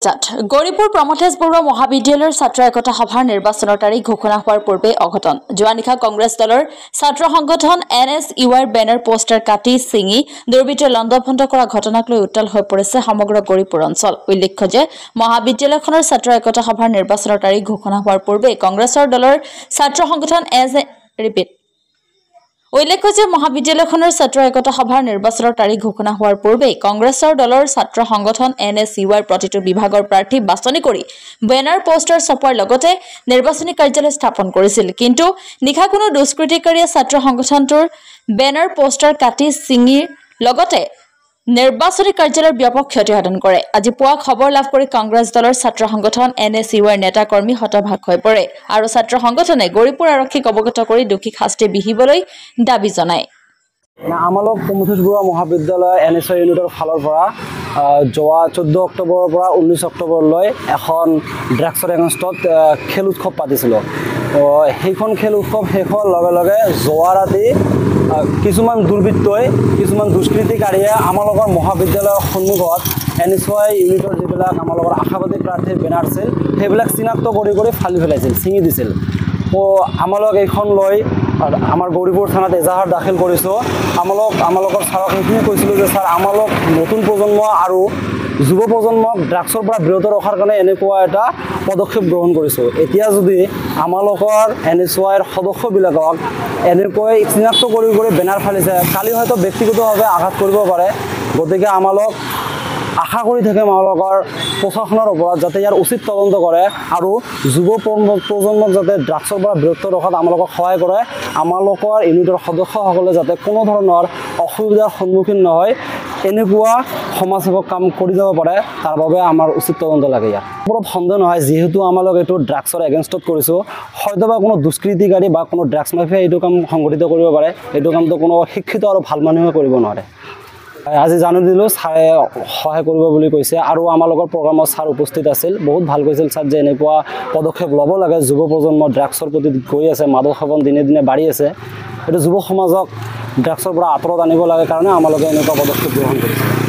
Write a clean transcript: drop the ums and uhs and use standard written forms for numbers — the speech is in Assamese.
গৌৰীপুৰ প্ৰমথেশ বৰুৱা মহাবিদ্যালয়ৰ ছাত্ৰ একতা সভাৰ নিৰ্বাচনৰ তাৰিখ ঘোষণা হোৱাৰ পূৰ্বে অঘটন যোৱা নিশা কংগ্ৰেছ দলৰ ছাত্ৰ সংগঠন NSUৰ বেনাৰ পোষ্টাৰ কাটি ছিঙি দুৰ্বৃত্তই লণ্ডভণ্ড কৰা ঘটনাক লৈ উত্তাল হৈ পৰিছে সমগ্ৰ গৌৰীপুৰ অঞ্চল। উল্লেখ্য যে মহাবিদ্যালয়খনৰ ছাত্ৰ একতা সভাৰ নিৰ্বাচনৰ তাৰিখ ঘোষণা হোৱাৰ পূৰ্বে কংগ্ৰেছৰ দলৰ ছাত্ৰ সংগঠন উল্লেখ্য যে মহাবিদ্যালয়খনৰ ছাত্ৰ একতা সভাৰ নিৰ্বাচনৰ তাৰিখ ঘোষণা হোৱাৰ পূৰ্বে কংগ্ৰেছৰ দলৰ ছাত্ৰ সংগঠন NSUৰ প্ৰতিটো বিভাগৰ প্ৰাৰ্থী বাছনি কৰি বেনাৰ পোষ্টাৰ ছপোৱাৰ লগতে নিৰ্বাচনী কাৰ্যালয় স্থাপন কৰিছিল। কিন্তু নিশা কোনো দুষ্কৃতিকাৰীয়ে ছাত্ৰ সংগঠনটোৰ বেনাৰ পোষ্টাৰ কাটি ছিঙিৰ লগতে নিৰ্বাচনী কাৰ্যালয়ৰ ব্যাপক ক্ষতিসাধন কৰে। আজি পুৱা খবৰ লাভ কৰি কংগ্ৰেছ দলৰ ছাত্ৰ সংগঠন NSUৰ নেতা কৰ্মী হতবাক হৈ পৰে আৰু ছাত্ৰ সংগঠনে গৌৰীপুৰ আৰক্ষীক অৱগত কৰি দোষীক শাস্তি বিহিবলৈ দাবী জনায়। আমালোক প্ৰমথেশ বৰুৱা মহাবিদ্যালয় NSU ইউনিটৰ ফালৰ পৰা যোৱা 14 অক্টোবৰৰ পৰা 19 অক্টোবৰলৈ এখন ড্ৰাগছৰ এগেইনষ্টত খেল উৎসৱ পাতিছিলোঁ। সেইখন খেল উৎসৱ শেষ হোৱাৰ লগে লগে যোৱা ৰাতি কিছুমান দুৰ্বৃত্তই কিছুমান দুষ্কৃতিকাৰীয়ে আমালোকৰ মহাবিদ্যালয়ৰ সন্মুখত NSU ইউনিটৰ যিবিলাক আমালোকৰ আশাবাদী প্ৰাৰ্থীৰ বেনাৰ আছিল সেইবিলাক চিনাক্ত কৰি ফালি পেলাইছিল, ছিঙি দিছিল। আমালোক এইখন লৈ আমাৰ গৌৰীপুৰ থানাত এজাহাৰ দাখিল কৰিছোঁ। আমালোকৰ ছাৰক সেইখিনি কৈছিলোঁ যে ছাৰ আমালোক নতুন প্ৰজন্ম আৰু যুৱ প্ৰজন্মক ড্ৰাগছৰ পৰা বিৰত ৰখাৰ কাৰণে এনেকুৱা এটা পদক্ষেপ গ্ৰহণ কৰিছোঁ। এতিয়া যদি আমালোকৰ NSUৰ সদস্যবিলাকক এনেকৈ চিনাক্ত কৰি বেনাৰ ফালিছে, কালি হয়তো ব্যক্তিগতভাৱে আঘাত কৰিব পাৰে। গতিকে আমালোক আশা কৰি থাকিম আমালোকৰ প্ৰশাসনৰ ওপৰত যাতে ইয়াৰ উচিত তদন্ত কৰে আৰু যুৱ প্ৰজন্মক যাতে ড্ৰাগছৰ পৰা বিৰত ৰখাত আমালোকক সহায় কৰে। আমালোকৰ ইউনিটৰ সদস্যসকলে যাতে কোনো ধৰণৰ অসুবিধাৰ সন্মুখীন নহয়, এনেকুৱা সমাজসেৱক কাম কৰি যাব পাৰে, তাৰ বাবে আমাৰ উচিত তদন্ত লাগে। ইয়াৰ ওপৰত সন্দেহ নহয়, যিহেতু আমালোক এইটো ড্ৰাগছৰ এগেইনষ্টত কৰিছোঁ, হয়তোবা কোনো দুষ্কৃতিকাৰী বা কোনো ড্ৰাগছ মাফিয়াই এইটো কাম সংগঠিত কৰিব পাৰে। এইটো কামটো কোনো শিক্ষিত আৰু ভাল মানুহে কৰিব নোৱাৰে। আজি জানি দিলোঁ ছাৰে সহায় কৰিব বুলি কৈছে আৰু আমালোকৰ প্ৰগ্ৰামত ছাৰ উপস্থিত আছিল। বহুত ভাল কৈছিল ছাৰ যে এনেকুৱা পদক্ষেপ ল'ব লাগে। যুৱ প্ৰজন্ম ড্ৰাগছৰ প্ৰতি গৈ আছে, মাদক সেৱন দিনে দিনে বাঢ়ি আছে। এইটো যুৱ সমাজক ড্ৰাগছৰ পৰা আঁতৰত আনিব লাগে কাৰণে আমালোকে এনেকুৱা পদক্ষেপ গ্ৰহণ কৰিছে।